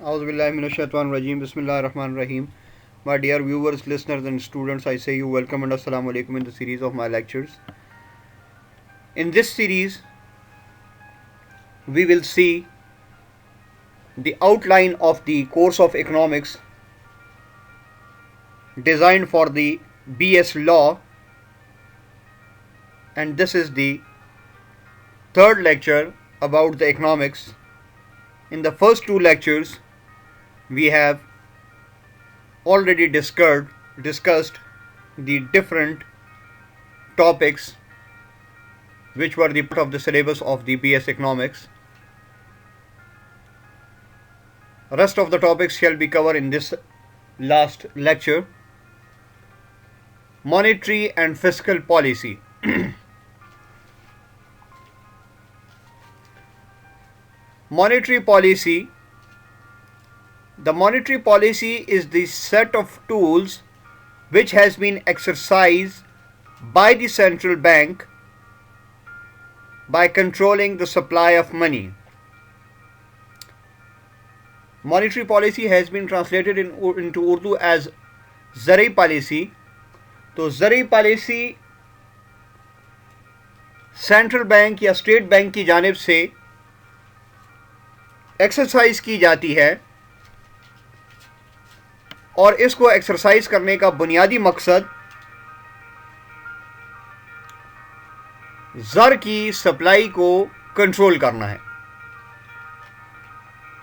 Auzubillahiminash-shaytanir-rajeem. Bismillahir-rahmanir-rahim. My dear viewers, listeners, and students, I say you welcome and assalamu alaikum in the series of my lectures. In this series, we will see the outline of the course of economics designed for the BS Law, and this is the third lecture about the economics. In the first two lectures, we have already discussed the different topics which were the part of the syllabus of the BS Economics. Rest of the topics shall be covered in this last lecture. Monetary and fiscal policy. Monetary policy. The monetary policy is the set of tools which has been exercised by the central bank by controlling the supply of money. Monetary policy has been translated into Urdu as Zari policy. तो ज़री policy central bank या state bank की जानिब से exercise की जाती है और इसको एक्सरसाइज करने का बुनियादी मकसद ज़र की सप्लाई को कंट्रोल करना है.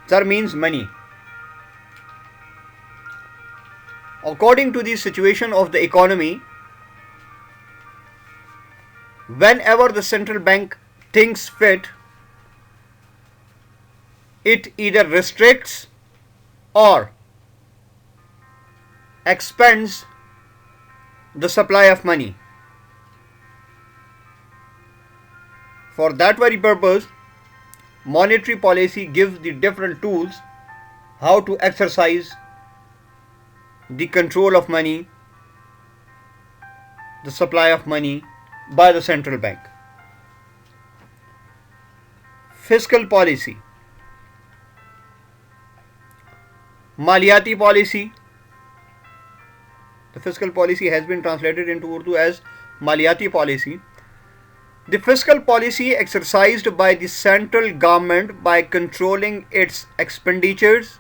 ज़र means money. According to the situation of the economy, whenever the central bank thinks fit, it either restricts or expands the supply of money. For that very purpose, monetary policy gives the different tools how to exercise the control of money, the supply of money by the central bank. Fiscal policy. Maliyati policy. The fiscal policy has been translated into Urdu as Maliyati policy. The fiscal policy exercised by the central government by controlling its expenditures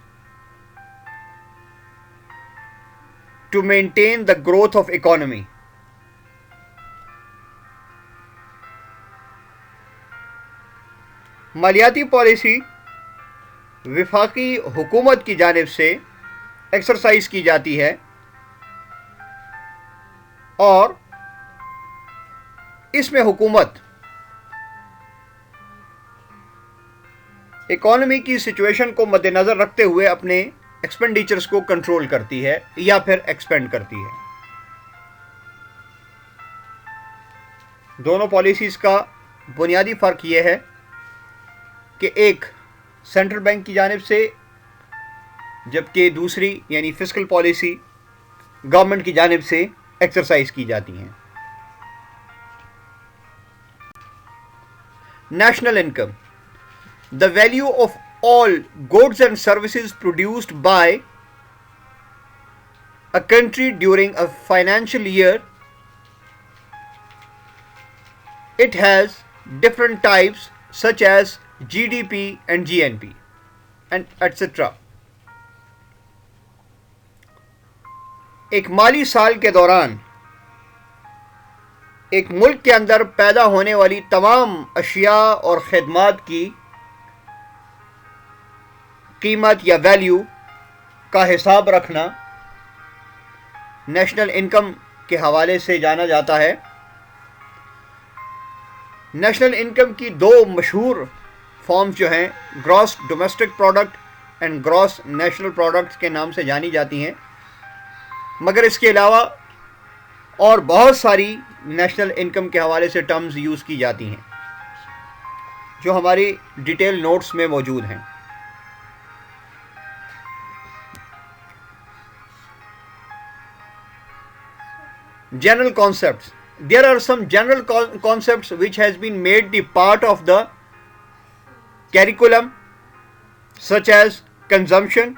to maintain the growth of economy. मालियाती policy विफाकी हुकूमत की जानिब से exercise की जाती है और इसमें हुकूमत इकोनॉमी की सिचुएशन को मद्देनज़र रखते हुए अपने एक्सपेंडिचर्स को कंट्रोल करती है या फिर एक्सपेंड करती है. दोनों पॉलिसीज का बुनियादी फ़र्क यह है कि एक सेंट्रल बैंक की जानिब से जबकि दूसरी यानी फिस्कल पॉलिसी गवर्नमेंट की जानिब से एक्सरसाइज की जाती हैं. National income. The value of all goods and services produced by a country during a financial year. It has different types such as GDP and GNP and etc. एक माली साल के दौरान एक मुल्क के अंदर पैदा होने वाली तमाम अशिया और खिदमात की कीमत या वैल्यू का हिसाब रखना नेशनल इनकम के हवाले से जाना जाता है. नेशनल इनकम की दो मशहूर फॉर्म्स जो हैं gross domestic product and gross national product के नाम से जानी जाती हैं, मगर इसके अलावा और बहुत सारी नेशनल इनकम के हवाले से टर्म्स यूज़ की जाती हैं जो हमारी डिटेल नोट्स में मौजूद हैं. General concepts. There are some general concepts which has been made the part of the curriculum, such as consumption.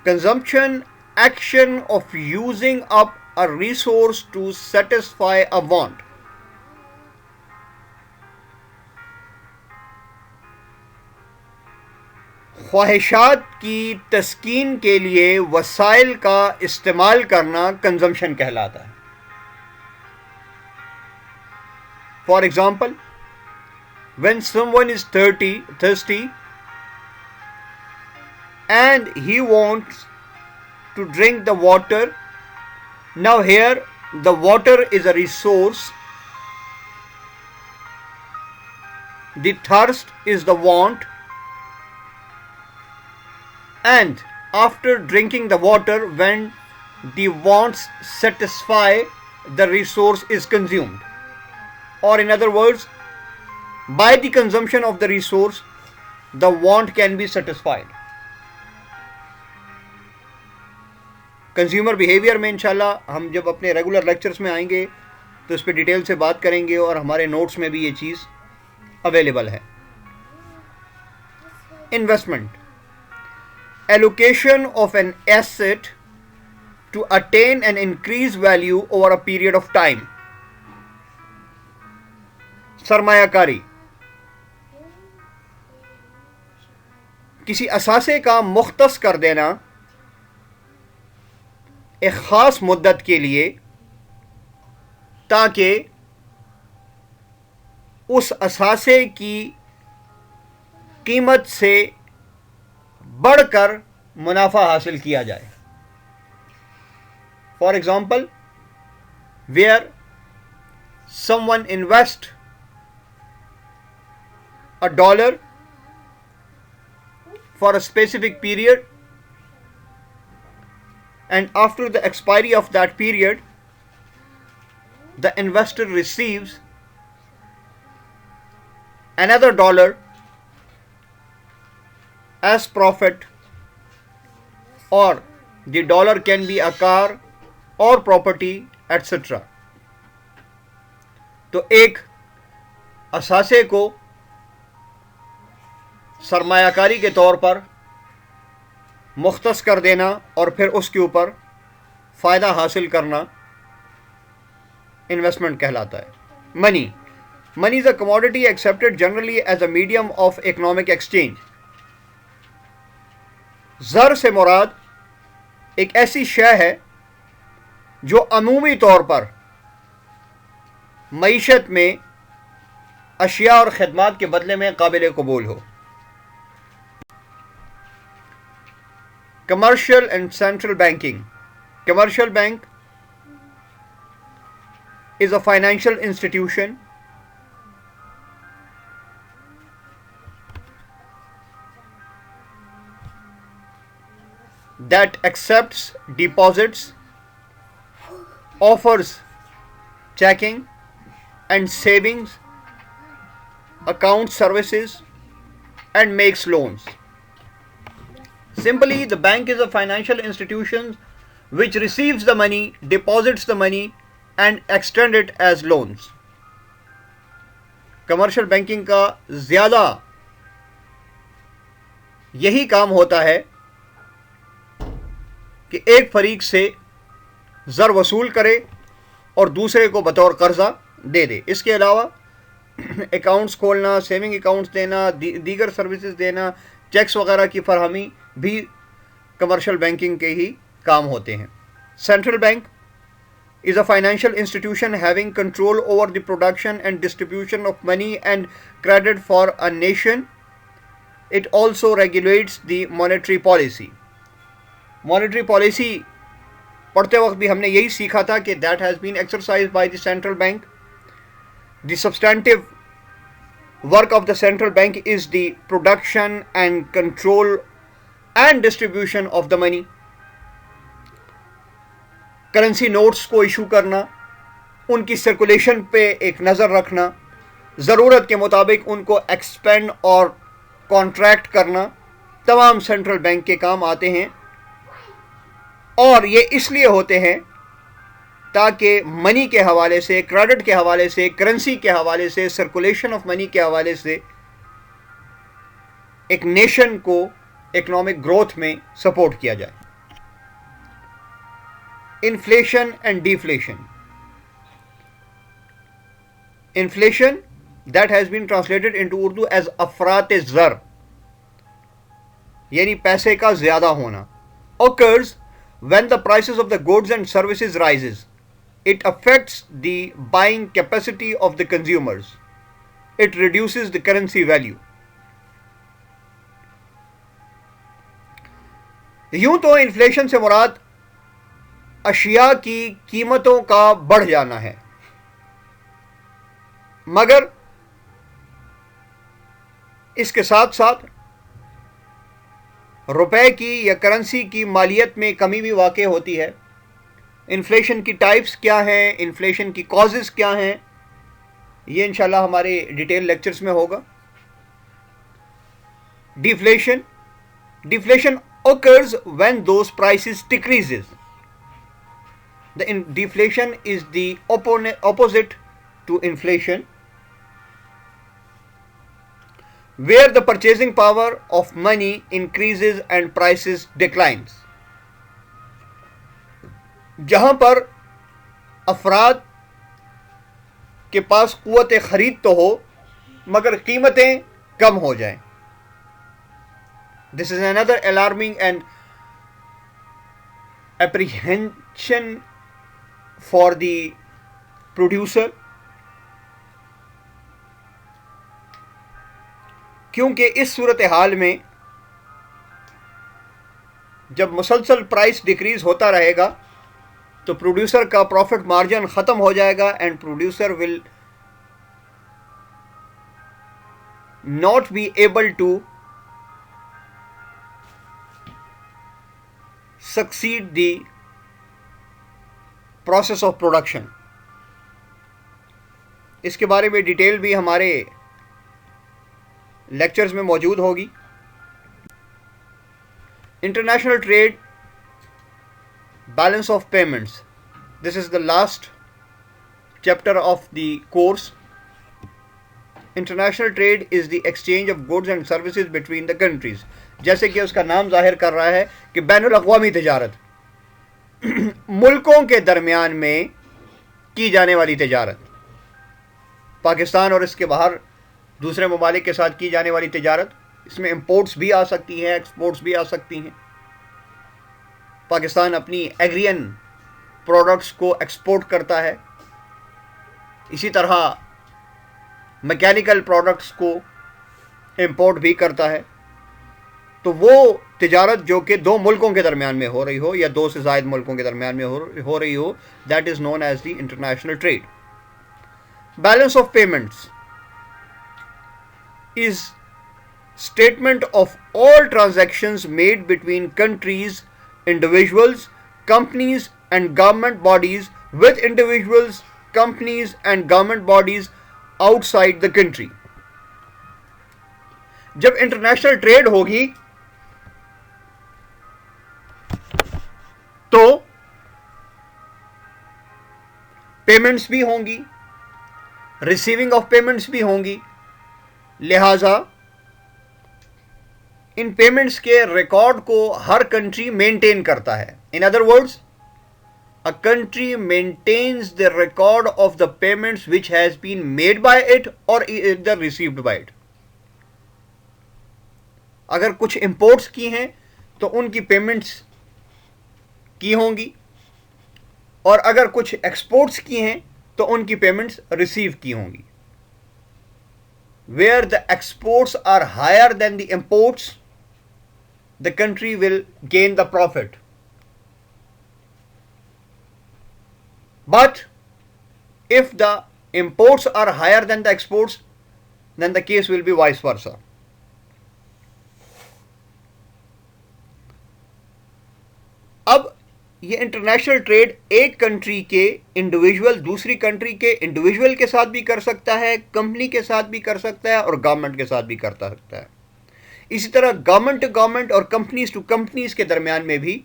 Consumption, action of using up a resource to satisfy a want. ख्वाहिशात की तस्कीन के लिए वसाइल का इस्तेमाल करना कंजम्पशन कहलाता है. For example, when someone is thirsty and he wants to drink the water, now here the water is a resource, the thirst is the want, and after drinking the water, when the wants satisfy, the resource is consumed. Or in other words, by the consumption of the resource, the want can be satisfied. Consumer behaviour में इंशाल्लाह हम जब अपने regular lectures में आएंगे तो इस पर डिटेल से बात करेंगे और हमारे नोट्स में भी ये चीज़ अवेलेबल है. Investment, allocation of an asset to attain an increase value over a period of time. सरमायाकारी, किसी असासे का मुख्तस कर देना एक ख़ास मुद्दत के लिए ताकि उस असासे की कीमत से बढ़कर मुनाफा हासिल किया जाए. For example, where someone invest $1 for a specific period, and after the expiry of that period the investor receives another $1 as profit, or the dollar can be a car or property etc. तो एक असासे को सरमायाकारी के तौर पर मुख्तस कर देना और फिर उसके ऊपर फ़ायदा हासिल करना इन्वेस्टमेंट कहलाता है. Money is a commodity accepted generally as a medium of economic exchange. ज़र से मुराद एक ऐसी शय है जो अमूमी तौर पर मईशत में अशिया और ख़िदमात के बदले में काबिल कबूल हो. Commercial and central banking. Commercial bank is a financial institution that accepts deposits, offers checking and savings account services, and makes loans. Simply, the bank is a financial institution which receives the money, deposits the money and extend it as loans. Commercial banking का ज़्यादा यही काम होता है कि एक फरीक से ज़र वसूल करे और दूसरे को बतौर कर्ज़ा दे दे. इसके अलावा अकाउंट्स खोलना, सेविंग अकाउंट्स देना, दीगर सर्विसेज देना, चेक्स वगैरह की फरहमी भी कमर्शियल बैंकिंग के ही काम होते हैं. Central bank is a financial institution having control over the production and distribution of money and credit for a nation. It also regulates the monetary policy. Monetary policy पढ़ते वक्त भी हमने यही सीखा था कि that has been exercised by the central bank. The substantive work of the central bank is the production and control and distribution of the money. Currency notes को issue करना, उनकी सर्कुलेशन पे एक नज़र रखना, ज़रूरत के मुताबिक उनको एक्सपेंड और कॉन्ट्रैक्ट करना तमाम सेंट्रल बैंक के काम आते हैं. और ये इसलिए होते हैं ताकि मनी के हवाले से, क्रेडिट के हवाले से, करेंसी के हवाले से, सर्कुलेशन ऑफ मनी के हवाले से एक नेशन को इकोनॉमिक ग्रोथ में सपोर्ट किया जाए। Inflation and deflation. Inflation, that has been translated into Urdu as अफरात ज़र, यानी पैसे का ज्यादा होना, occurs when the prices of the goods and services rises. It affects the buying capacity of the consumers. It reduces the currency value. यूं तो inflation से मुराद अशिया की कीमतों का बढ़ जाना है, मगर इसके साथ साथ रुपए की या करेंसी की मालियत में कमी भी वाक़ई होती है। इन्फ्लेशन की टाइप्स क्या हैं, इन्फ्लेशन की कॉजेज़ क्या हैं, ये इंशाल्लाह हमारे डिटेल लेक्चर्स में होगा। Deflation. Deflation occurs when those prices decreases. The deflation is the opposite to inflation, where the purchasing power of money increases and prices declines. जहां पर अफराद के पास कुव्वत खरीद तो हो मगर कीमतें कम हो जाएं। This is another alarming and apprehension for the producer, क्योंकि इस सूरत हाल में जब मुसलसल प्राइस डिक्रीज होता रहेगा तो प्रोड्यूसर का प्रॉफिट मार्जिन ख़त्म हो जाएगा and producer will not be able to succeed the process of production. इसके बारे में डिटेल भी हमारे लेक्चर्स में मौजूद होगी। International trade, balance of payments, this is the last chapter of the course. International trade is the exchange of goods and services between the countries. जैसे कि उसका नाम जाहिर कर रहा है कि बैनुल अक़वामी तिजारत, मुल्कों के दरमियान में की जाने वाली तिजारत, पाकिस्तान और इसके बाहर दूसरे ममालिक के साथ की जाने वाली तिजारत, इसमें इंपोर्ट्स भी आ सकती हैं, एक्सपोर्ट्स भी आ सकती हैं। पाकिस्तान अपनी एग्रियन प्रोडक्ट्स को एक्सपोर्ट करता है, इसी तरह मैकेनिकल प्रोडक्ट्स को इंपोर्ट भी करता है। तो वो तिजारत जो कि दो मुल्कों के दरमियान में हो रही हो या दो से ज़ायद मुल्कों के दरमियान में हो रही हो, that is known as the international trade. Balance of payments is statement of all transactions made between countries, individuals, companies and government bodies with individuals, companies and government bodies outside the country. जब international trade होगी तो payments भी होंगी, receiving of payments भी होंगी, लिहाजा इन payments के record को हर कंट्री मेंटेन करता है। In other words, a country maintains the record of the payments which has been made by it or either received by it. अगर कुछ इंपोर्ट्स की हैं तो उनकी पेमेंट्स की होंगी, और अगर कुछ एक्सपोर्ट्स की हैं तो उनकी पेमेंट्स रिसीव की होंगी। Where the exports are higher than the imports, the country will gain the profit. But if the imports are higher than the exports, then the case will be vice versa. अब ये international trade एक country के individual दूसरी country के individual के साथ भी कर सकता है, कंपनी के साथ भी कर सकता है और गवर्नमेंट के साथ भी करता सकता है। इसी तरह गवर्नमेंट टू गवर्नमेंट और कंपनीज टू कंपनीज के दरमियान में भी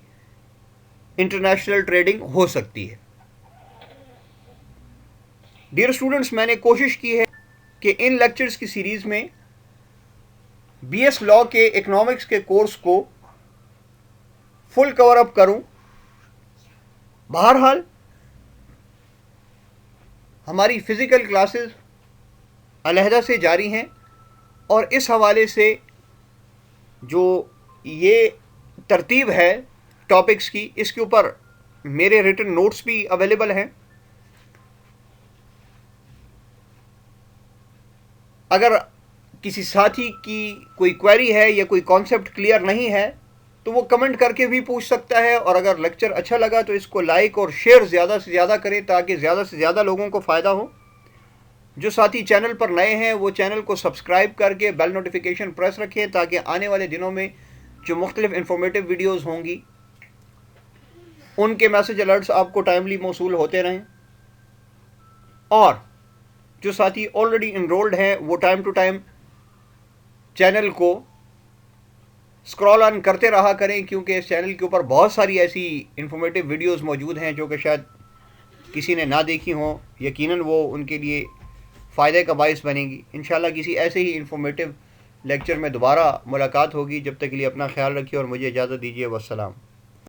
इंटरनेशनल ट्रेडिंग हो सकती है। डियर स्टूडेंट्स, मैंने कोशिश की है कि इन लेक्चर्स की सीरीज में BS लॉ के इकोनॉमिक्स के कोर्स को फुल कवर अप करूं। बहरहाल हमारी फ़िज़िकल क्लासेस अलहदा से जारी हैं और इस हवाले से जो ये तरतीब है टॉपिक्स की, इसके ऊपर मेरे रिटन नोट्स भी अवेलेबल हैं। अगर किसी साथी की कोई क्वेरी है या कोई कॉन्सेप्ट क्लियर नहीं है तो वो कमेंट करके भी पूछ सकता है, और अगर लेक्चर अच्छा लगा तो इसको लाइक और शेयर ज़्यादा से ज़्यादा करें ताकि ज़्यादा से ज़्यादा लोगों को फ़ायदा हो। जो साथी चैनल पर नए हैं वो चैनल को सब्सक्राइब करके बेल नोटिफिकेशन प्रेस रखें ताकि आने वाले दिनों में जो मुख्तलिफ इंफॉर्मेटिव वीडियोज़ होंगी उनके मैसेज अलर्ट्स आपको टाइमली मौसूल होते रहें। और जो साथी ऑलरेडी इनरोल्ड हैं वो टाइम टू टाइम चैनल को स्क्रॉल ऑन करते रहा करें, क्योंकि इस चैनल के ऊपर बहुत सारी ऐसी इंफॉर्मेटिव वीडियोस मौजूद हैं जो कि शायद किसी ने ना देखी हों। यकीनन वो उनके लिए फ़ायदे का बाइस बनेगी। इंशाल्लाह किसी ऐसे ही इंफॉर्मेटिव लेक्चर में दोबारा मुलाकात होगी। जब तक के लिए अपना ख्याल रखिए और मुझे इजाज़त दीजिए। वस्सलाम।